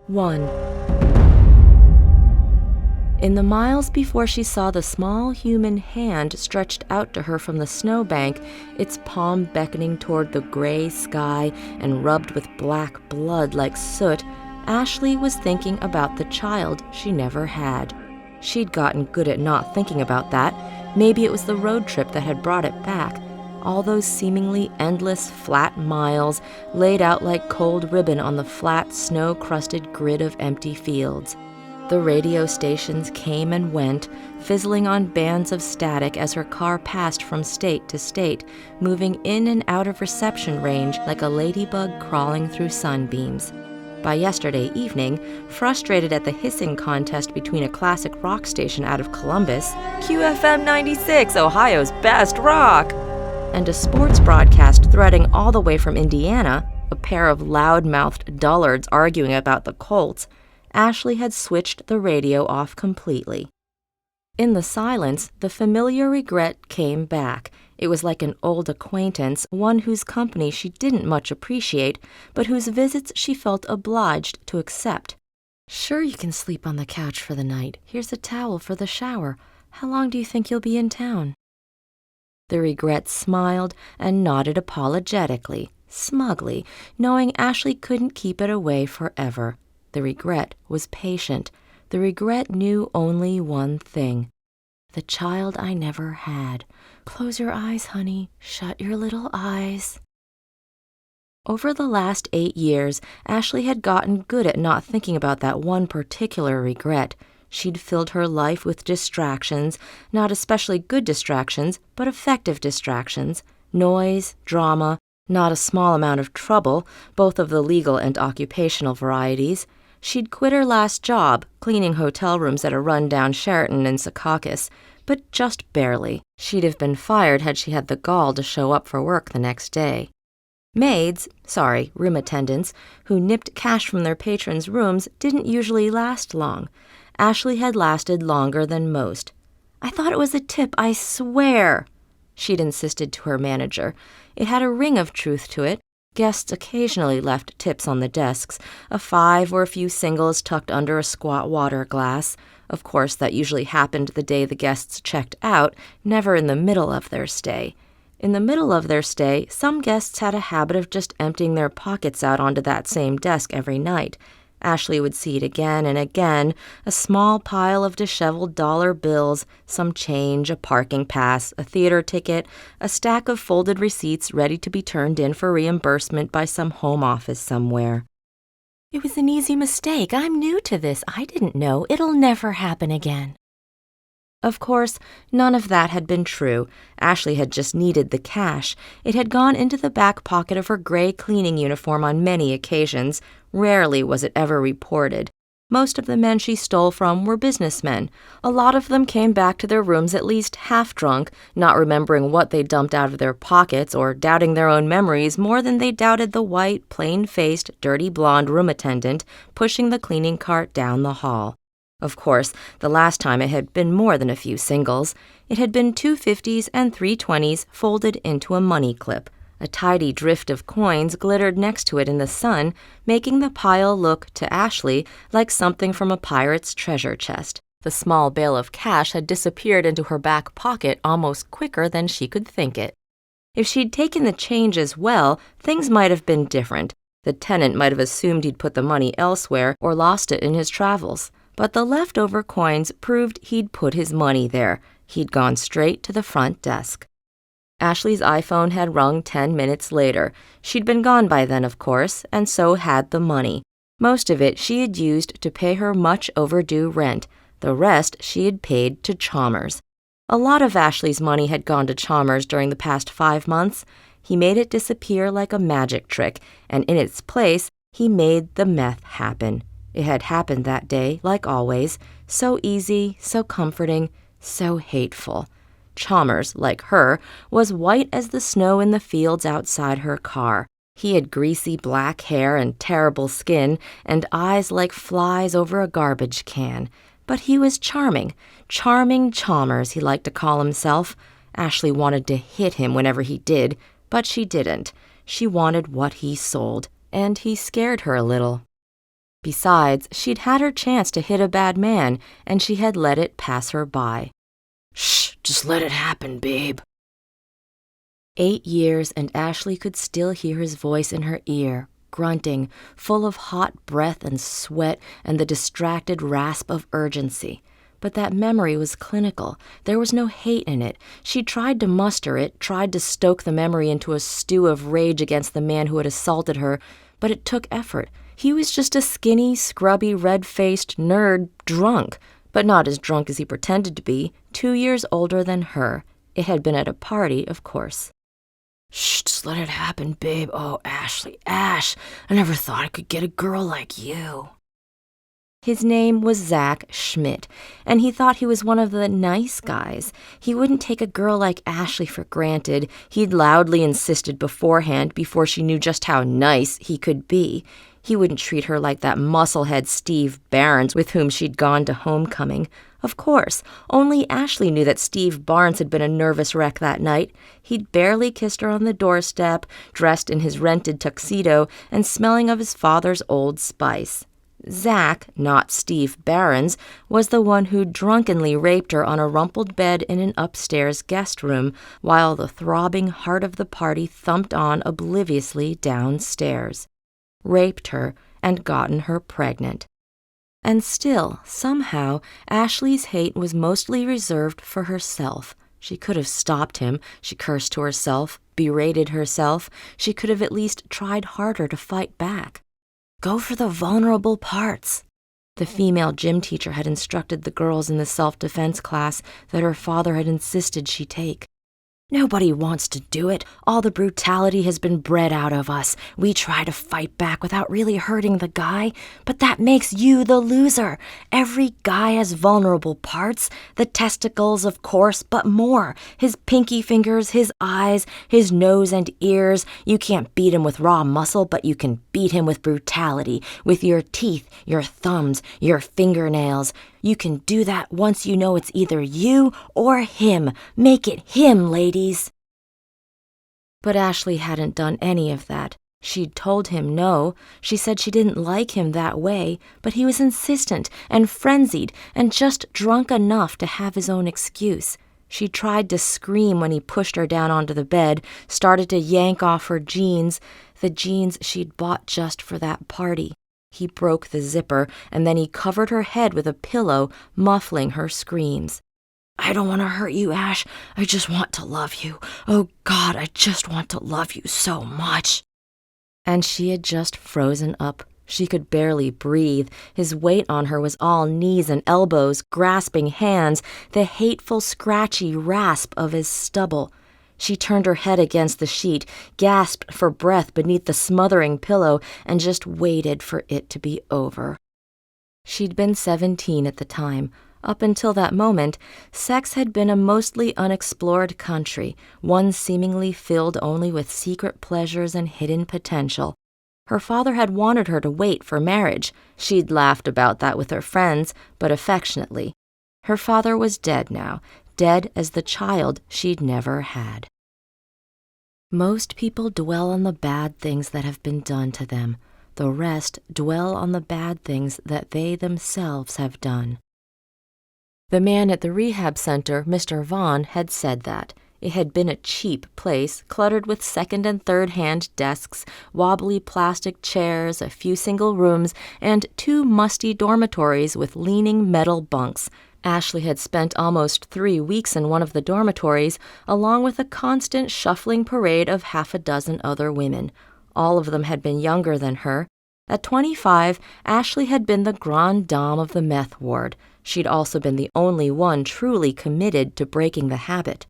1. In the miles before she saw the small human hand stretched out to her from the snowbank, its palm beckoning toward the gray sky and rubbed with black blood like soot, Ashley was thinking about the child she never had. She'd gotten good at not thinking about that. Maybe it was the road trip that had brought it back. All those seemingly endless flat miles laid out like cold ribbon on the flat, snow-crusted grid of empty fields. The radio stations came and went, fizzling on bands of static as her car passed from state to state, moving in and out of reception range like a ladybug crawling through sunbeams. By yesterday evening, frustrated at the hissing contest between a classic rock station out of Columbus, QFM 96, Ohio's best rock, and a sports broadcast threading all the way from Indiana, a pair of loud-mouthed dullards arguing about the Colts, Ashley had switched the radio off completely. In the silence, the familiar regret came back. It was like an old acquaintance, one whose company she didn't much appreciate, but whose visits she felt obliged to accept. "Sure, you can sleep on the couch for the night. Here's a towel for the shower. How long do you think you'll be in town?" The regret smiled and nodded apologetically, smugly, knowing Ashley couldn't keep it away forever. The regret was patient. The regret knew only one thing. The child I never had. Close your eyes, honey. Shut your little eyes. Over the last 8 years, Ashley had gotten good at not thinking about that one particular regret. She'd filled her life with distractions, not especially good distractions, but effective distractions, noise, drama, not a small amount of trouble, both of the legal and occupational varieties. She'd quit her last job, cleaning hotel rooms at a run-down Sheraton in Secaucus, but just barely. She'd have been fired had she had the gall to show up for work the next day. Room attendants, who nipped cash from their patrons' rooms didn't usually last long. Ashley had lasted longer than most. "I thought it was a tip, I swear," she'd insisted to her manager. It had a ring of truth to it. Guests occasionally left tips on the desks, a 5 or a few singles tucked under a squat water glass. Of course, that usually happened the day the guests checked out, never in the middle of their stay. In the middle of their stay, some guests had a habit of just emptying their pockets out onto that same desk every night. Ashley would see it again and again, a small pile of disheveled dollar bills, some change, a parking pass, a theater ticket, a stack of folded receipts ready to be turned in for reimbursement by some home office somewhere. "It was an easy mistake. I'm new to this. I didn't know. It'll never happen again." Of course, none of that had been true. Ashley had just needed the cash. It had gone into the back pocket of her gray cleaning uniform on many occasions. Rarely was it ever reported. Most of the men she stole from were businessmen. A lot of them came back to their rooms at least half drunk, not remembering what they dumped out of their pockets or doubting their own memories more than they doubted the white, plain-faced, dirty blonde room attendant pushing the cleaning cart down the hall. Of course, the last time it had been more than a few singles. It had been 2 50s and 3 20s folded into a money clip. A tidy drift of coins glittered next to it in the sun, making the pile look, to Ashley, like something from a pirate's treasure chest. The small bale of cash had disappeared into her back pocket almost quicker than she could think it. If she'd taken the change as well, things might have been different. The tenant might have assumed he'd put the money elsewhere or lost it in his travels. But the leftover coins proved he'd put his money there. He'd gone straight to the front desk. Ashley's iPhone had rung 10 minutes later. She'd been gone by then, of course, and so had the money. Most of it she had used to pay her much overdue rent. The rest she had paid to Chalmers. A lot of Ashley's money had gone to Chalmers during the past 5 months. He made it disappear like a magic trick, and in its place, he made the meth happen. It had happened that day, like always, so easy, so comforting, so hateful. Chalmers, like her, was white as the snow in the fields outside her car. He had greasy black hair and terrible skin, and eyes like flies over a garbage can. But he was charming. Charming Chalmers, he liked to call himself. Ashley wanted to hit him whenever he did, but she didn't. She wanted what he sold, and he scared her a little. Besides, she'd had her chance to hit a bad man, and she had let it pass her by. Shh, just let it happen, babe. 8 years, and Ashley could still hear his voice in her ear, grunting, full of hot breath and sweat and the distracted rasp of urgency. But that memory was clinical. There was no hate in it. She tried to muster it, tried to stoke the memory into a stew of rage against the man who had assaulted her, but it took effort. He was just a skinny, scrubby, red-faced nerd drunk, but not as drunk as he pretended to be, 2 years older than her. It had been at a party, of course. Shh, just let it happen, babe. Oh, Ashley, Ash, I never thought I could get a girl like you. His name was Zach Schmidt, and he thought he was one of the nice guys. He wouldn't take a girl like Ashley for granted. He'd loudly insisted beforehand, before she knew just how nice he could be. He wouldn't treat her like that musclehead Steve Barnes with whom she'd gone to homecoming. Of course, only Ashley knew that Steve Barnes had been a nervous wreck that night. He'd barely kissed her on the doorstep, dressed in his rented tuxedo and smelling of his father's Old Spice. Zach, not Steve Barnes, was the one who drunkenly raped her on a rumpled bed in an upstairs guest room, while the throbbing heart of the party thumped on obliviously downstairs. Raped her and gotten her pregnant. And still, somehow, Ashley's hate was mostly reserved for herself. She could have stopped him. She cursed to herself, berated herself. She could have at least tried harder to fight back. Go for the vulnerable parts. The female gym teacher had instructed the girls in the self-defense class that her father had insisted she take. Nobody wants to do it. All the brutality has been bred out of us. We try to fight back without really hurting the guy, but that makes you the loser. Every guy has vulnerable parts. The testicles, of course, but more. His pinky fingers, his eyes, his nose and ears. You can't beat him with raw muscle, but you can beat him with brutality, with your teeth, your thumbs, your fingernails. You can do that once you know it's either you or him. Make it him, ladies. But Ashley hadn't done any of that. She'd told him no. She said she didn't like him that way, but he was insistent and frenzied and just drunk enough to have his own excuse. She tried to scream when he pushed her down onto the bed, started to yank off her jeans, the jeans she'd bought just for that party. He broke the zipper, and then he covered her head with a pillow, muffling her screams. I don't want to hurt you, Ash. I just want to love you. Oh, God, I just want to love you so much. And she had just frozen up. She could barely breathe. His weight on her was all knees and elbows, grasping hands, the hateful, scratchy rasp of his stubble. She turned her head against the sheet, gasped for breath beneath the smothering pillow, and just waited for it to be over. She'd been 17 at the time. Up until that moment, sex had been a mostly unexplored country, one seemingly filled only with secret pleasures and hidden potential. Her father had wanted her to wait for marriage. She'd laughed about that with her friends, but affectionately. Her father was dead now, dead as the child she'd never had. Most people dwell on the bad things that have been done to them. The rest dwell on the bad things that they themselves have done. The man at the rehab center, Mr. Vaughn, had said that. It had been a cheap place, cluttered with second- and third-hand desks, wobbly plastic chairs, a few single rooms, and 2 musty dormitories with leaning metal bunks. Ashley had spent almost 3 weeks in one of the dormitories, along with a constant shuffling parade of 6 other women. All of them had been younger than her. At 25, Ashley had been the grande dame of the meth ward. She'd also been the only one truly committed to breaking the habit.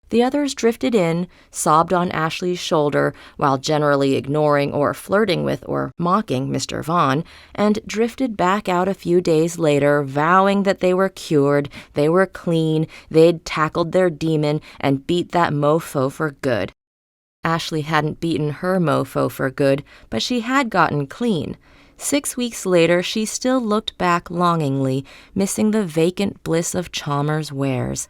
The others drifted in, sobbed on Ashley's shoulder while generally ignoring or flirting with or mocking Mr. Vaughn, and drifted back out a few days later, vowing that they were cured, they were clean, they'd tackled their demon and beat that mofo for good. Ashley hadn't beaten her mofo for good, but she had gotten clean. 6 weeks later, she still looked back longingly, missing the vacant bliss of Chalmers' wares.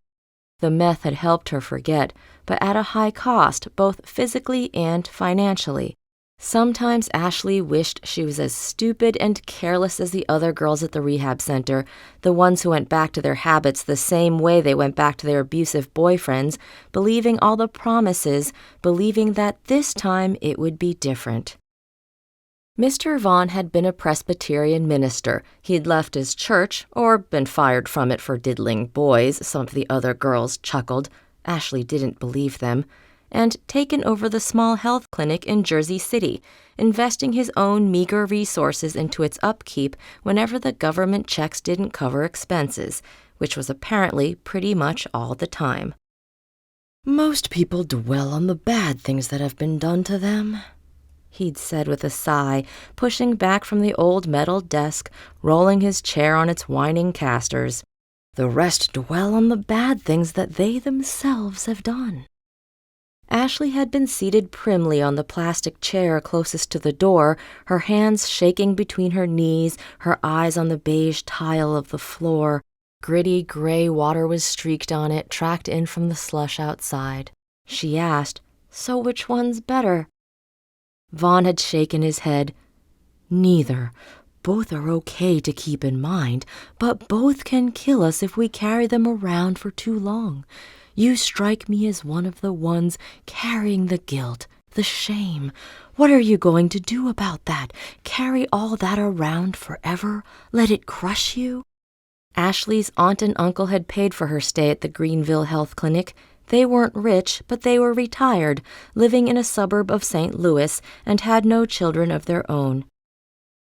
The meth had helped her forget, but at a high cost, both physically and financially. Sometimes Ashley wished she was as stupid and careless as the other girls at the rehab center, the ones who went back to their habits the same way they went back to their abusive boyfriends, believing all the promises, believing that this time it would be different. Mr. Vaughn had been a Presbyterian minister. He'd left his church, or been fired from it for diddling boys, some of the other girls chuckled. Ashley didn't believe them. And taken over the small health clinic in Jersey City, investing his own meager resources into its upkeep whenever the government checks didn't cover expenses, which was apparently pretty much all the time. Most people dwell on the bad things that have been done to them, he'd said with a sigh, pushing back from the old metal desk, rolling his chair on its whining casters. The rest dwell on the bad things that they themselves have done. Ashley had been seated primly on the plastic chair closest to the door, her hands shaking between her knees, her eyes on the beige tile of the floor. Gritty gray water was streaked on it, tracked in from the slush outside. She asked, "So which one's better?" Vaughn had shaken his head. "Neither. Both are okay to keep in mind, but both can kill us if we carry them around for too long. You strike me as one of the ones carrying the guilt, the shame. What are you going to do about that? Carry all that around forever? Let it crush you?" Ashley's aunt and uncle had paid for her stay at the Greenville Health Clinic. They weren't rich, but they were retired, living in a suburb of St. Louis, and had no children of their own.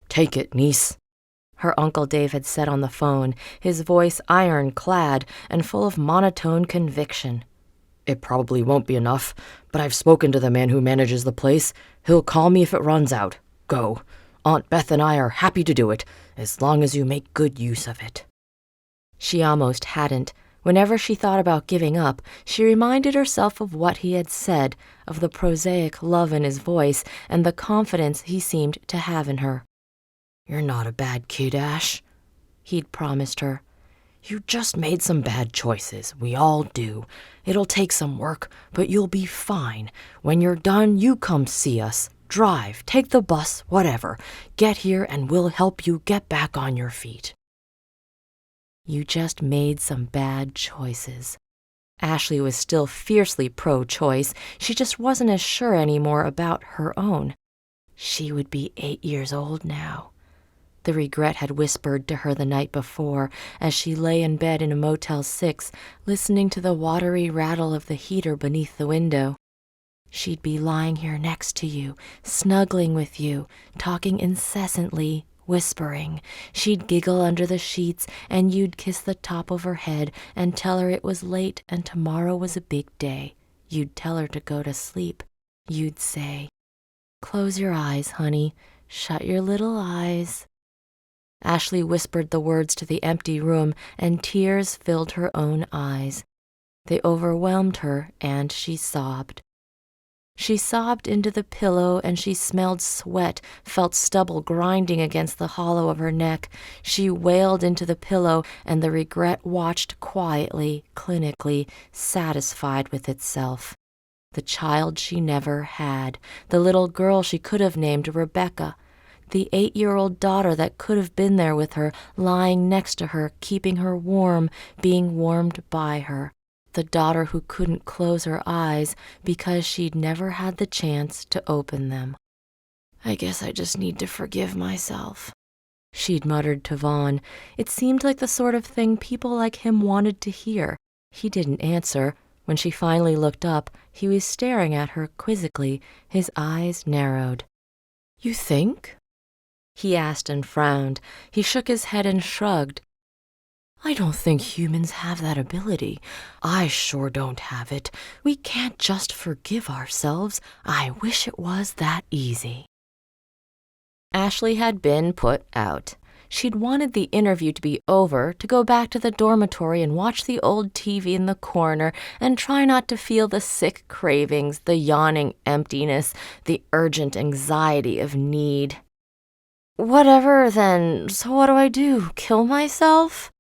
"Take it, niece," her Uncle Dave had said on the phone, his voice ironclad and full of monotone conviction. "It probably won't be enough, but I've spoken to the man who manages the place. He'll call me if it runs out. Go. Aunt Beth and I are happy to do it, as long as you make good use of it." She almost hadn't. Whenever she thought about giving up, she reminded herself of what he had said, of the prosaic love in his voice and the confidence he seemed to have in her. "You're not a bad kid, Ash," he'd promised her. "You just made some bad choices. We all do. It'll take some work, but you'll be fine. When you're done, you come see us. Drive, take the bus, whatever. Get here and we'll help you get back on your feet." You just made some bad choices. Ashley was still fiercely pro-choice. She just wasn't as sure anymore about her own. She would be 8 years old now. The regret had whispered to her the night before as she lay in bed in a Motel 6, listening to the watery rattle of the heater beneath the window. She'd be lying here next to you, snuggling with you, talking incessantly, whispering. She'd giggle under the sheets, and you'd kiss the top of her head and tell her it was late and tomorrow was a big day. You'd tell her to go to sleep. You'd say, "Close your eyes, honey. Shut your little eyes." Ashley whispered the words to the empty room, and tears filled her own eyes. They overwhelmed her, and she sobbed. She sobbed into the pillow, and she smelled sweat, felt stubble grinding against the hollow of her neck. She wailed into the pillow, and the regret watched quietly, clinically, satisfied with itself. The child she never had, the little girl she could have named Rebecca, the 8-year-old daughter that could have been there with her, lying next to her, keeping her warm, being warmed by her. The daughter who couldn't close her eyes because she'd never had the chance to open them. "I guess I just need to forgive myself," she'd muttered to Vaughn. It seemed like the sort of thing people like him wanted to hear. He didn't answer. When she finally looked up, he was staring at her quizzically, his eyes narrowed. "You think?" he asked and frowned. He shook his head and shrugged. "I don't think humans have that ability. I sure don't have it. We can't just forgive ourselves. I wish it was that easy." Ashley had been put out. She'd wanted the interview to be over, to go back to the dormitory and watch the old TV in the corner and try not to feel the sick cravings, the yawning emptiness, the urgent anxiety of need. "Whatever, then. So what do I do? Kill myself?"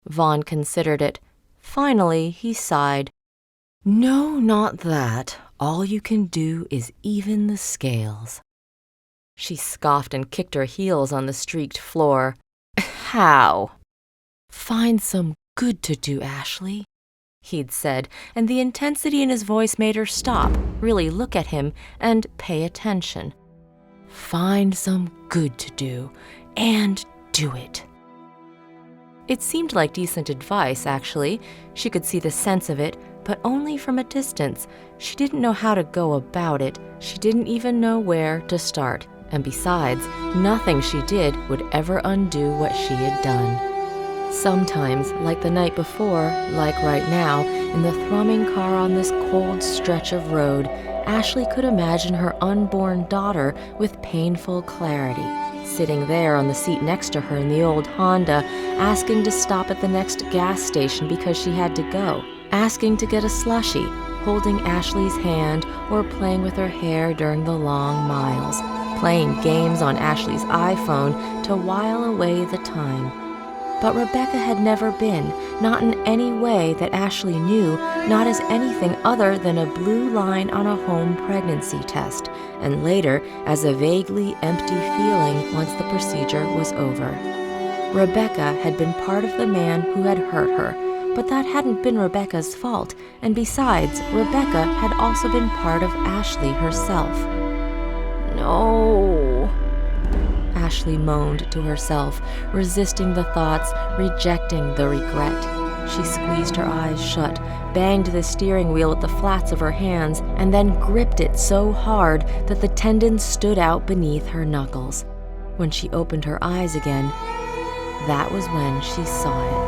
Vaughn considered it. Finally, he sighed. "No, not that. All you can do is even the scales." She scoffed and kicked her heels on the streaked floor. "How?" "Find some good to do, Ashley," he'd said, and the intensity in his voice made her stop, really look at him, and pay attention. "Find some good to do, and do it." It seemed like decent advice, actually. She could see the sense of it, but only from a distance. She didn't know how to go about it. She didn't even know where to start. And besides, nothing she did would ever undo what she had done. Sometimes, like the night before, like right now, in the thrumming car on this cold stretch of road, Ashley could imagine her unborn daughter with painful clarity, sitting there on the seat next to her in the old Honda, asking to stop at the next gas station because she had to go, asking to get a slushie, holding Ashley's hand or playing with her hair during the long miles, playing games on Ashley's iPhone to while away the time. But Rebecca had never been, not in any way that Ashley knew, not as anything other than a blue line on a home pregnancy test, and later as a vaguely empty feeling once the procedure was over. Rebecca had been part of the man who had hurt her, but that hadn't been Rebecca's fault, and besides, Rebecca had also been part of Ashley herself. "No," Ashley moaned to herself, resisting the thoughts, rejecting the regret. She squeezed her eyes shut, banged the steering wheel with the flats of her hands, and then gripped it so hard that the tendons stood out beneath her knuckles. When she opened her eyes again, that was when she saw it.